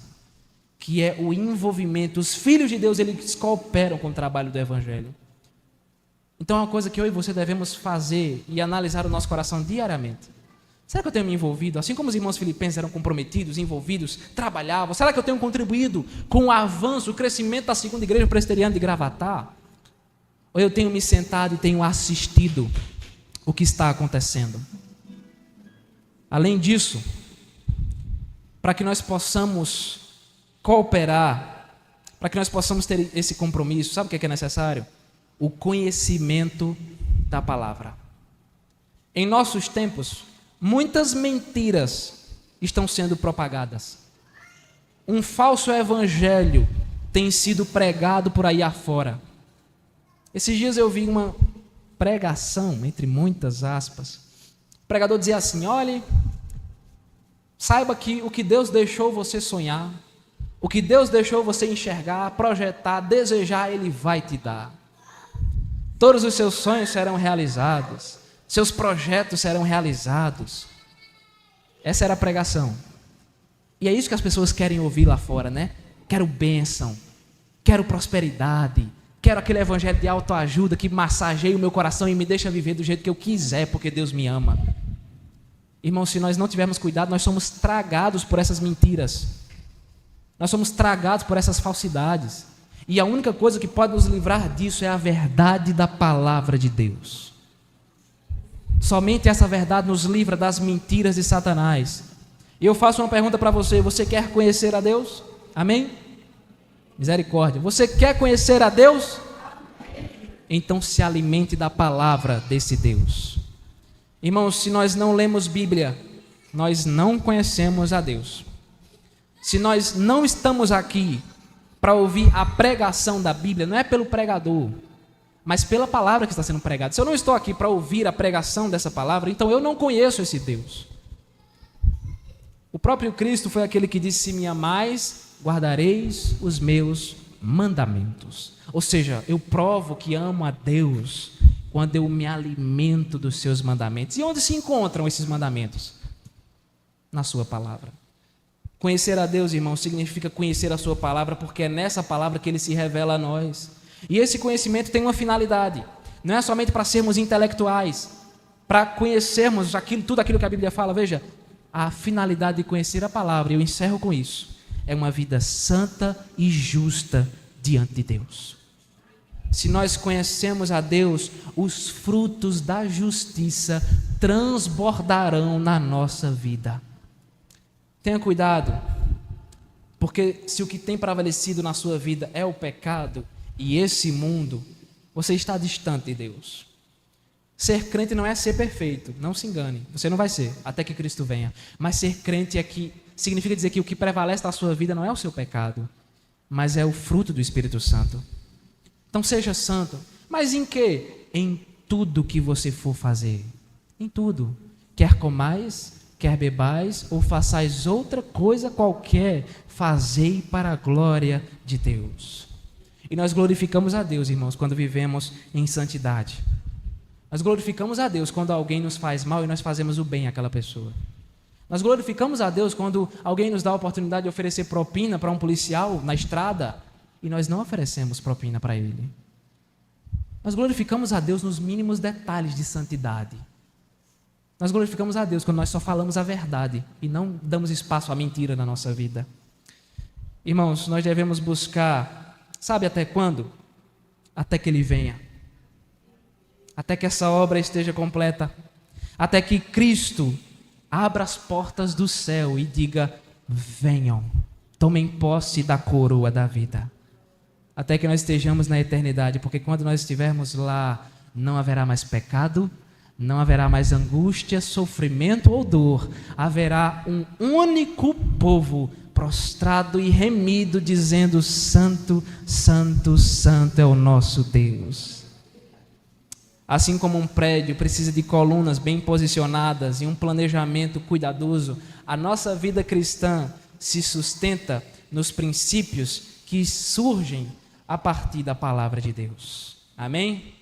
Que é o envolvimento. Os filhos de Deus, eles cooperam com o trabalho do Evangelho. Então é uma coisa que eu e você devemos fazer e analisar o nosso coração diariamente. Será que eu tenho me envolvido? Assim como os irmãos filipenses eram comprometidos, envolvidos, trabalhavam. Será que eu tenho contribuído com o avanço, o crescimento da segunda igreja presbiteriana de Gravatá? Ou eu tenho me sentado e tenho assistido o que está acontecendo? Além disso, para que nós possamos cooperar, para que nós possamos ter esse compromisso, sabe o que é necessário? O conhecimento da palavra. Em nossos tempos, muitas mentiras estão sendo propagadas. Um falso evangelho tem sido pregado por aí afora. Esses dias eu vi uma pregação, entre muitas aspas. O pregador dizia assim, olhe, saiba que o que Deus deixou você sonhar, o que Deus deixou você enxergar, projetar, desejar, Ele vai te dar. Todos os seus sonhos serão realizados, seus projetos serão realizados. Essa era a pregação. E é isso que as pessoas querem ouvir lá fora, né? Quero bênção, quero prosperidade, quero aquele evangelho de autoajuda que massageia o meu coração e me deixa viver do jeito que eu quiser, porque Deus me ama. Irmãos, se nós não tivermos cuidado, nós somos tragados por essas mentiras. Nós somos tragados por essas falsidades. E a única coisa que pode nos livrar disso é a verdade da palavra de Deus. Somente essa verdade nos livra das mentiras de Satanás. E eu faço uma pergunta para você, você quer conhecer a Deus? Amém? Misericórdia. Você quer conhecer a Deus? Então se alimente da palavra desse Deus. Irmãos, se nós não lemos Bíblia, nós não conhecemos a Deus. Se nós não estamos aqui para ouvir a pregação da Bíblia, não é pelo pregador, mas pela palavra que está sendo pregada. Se eu não estou aqui para ouvir a pregação dessa palavra, então eu não conheço esse Deus. O próprio Cristo foi aquele que disse, se me amais, guardareis os meus mandamentos. Ou seja, eu provo que amo a Deus quando eu me alimento dos seus mandamentos. E onde se encontram esses mandamentos? Na sua palavra. Conhecer a Deus, irmão, significa conhecer a sua palavra, porque é nessa palavra que Ele se revela a nós. E esse conhecimento tem uma finalidade. Não é somente para sermos intelectuais, para conhecermos tudo aquilo que a Bíblia fala. Veja, a finalidade de conhecer a palavra, e eu encerro com isso, é uma vida santa e justa diante de Deus. Se nós conhecemos a Deus, os frutos da justiça transbordarão na nossa vida. Tenha cuidado, porque se o que tem prevalecido na sua vida é o pecado e esse mundo, você está distante de Deus. Ser crente não é ser perfeito, não se engane, você não vai ser, até que Cristo venha. Mas ser crente significa dizer que o que prevalece na sua vida não é o seu pecado, mas é o fruto do Espírito Santo. Então seja santo. Mas em quê? Em tudo que você for fazer. Em tudo. Quer comais, quer bebais, ou façais outra coisa qualquer, fazei para a glória de Deus. E nós glorificamos a Deus, irmãos, quando vivemos em santidade. Nós glorificamos a Deus quando alguém nos faz mal e nós fazemos o bem àquela pessoa. Nós glorificamos a Deus quando alguém nos dá a oportunidade de oferecer propina para um policial na estrada e nós não oferecemos propina para ele. Nós glorificamos a Deus nos mínimos detalhes de santidade. Nós glorificamos a Deus quando nós só falamos a verdade e não damos espaço à mentira na nossa vida. Irmãos, nós devemos buscar, sabe até quando? Até que Ele venha. Até que essa obra esteja completa. Até que Cristo abra as portas do céu e diga: venham, tomem posse da coroa da vida. Até que nós estejamos na eternidade, porque quando nós estivermos lá, não haverá mais pecado, não haverá mais angústia, sofrimento ou dor. Haverá um único povo prostrado e remido, dizendo: Santo, Santo, Santo é o nosso Deus. Assim como um prédio precisa de colunas bem posicionadas e um planejamento cuidadoso, a nossa vida cristã se sustenta nos princípios que surgem a partir da palavra de Deus. Amém?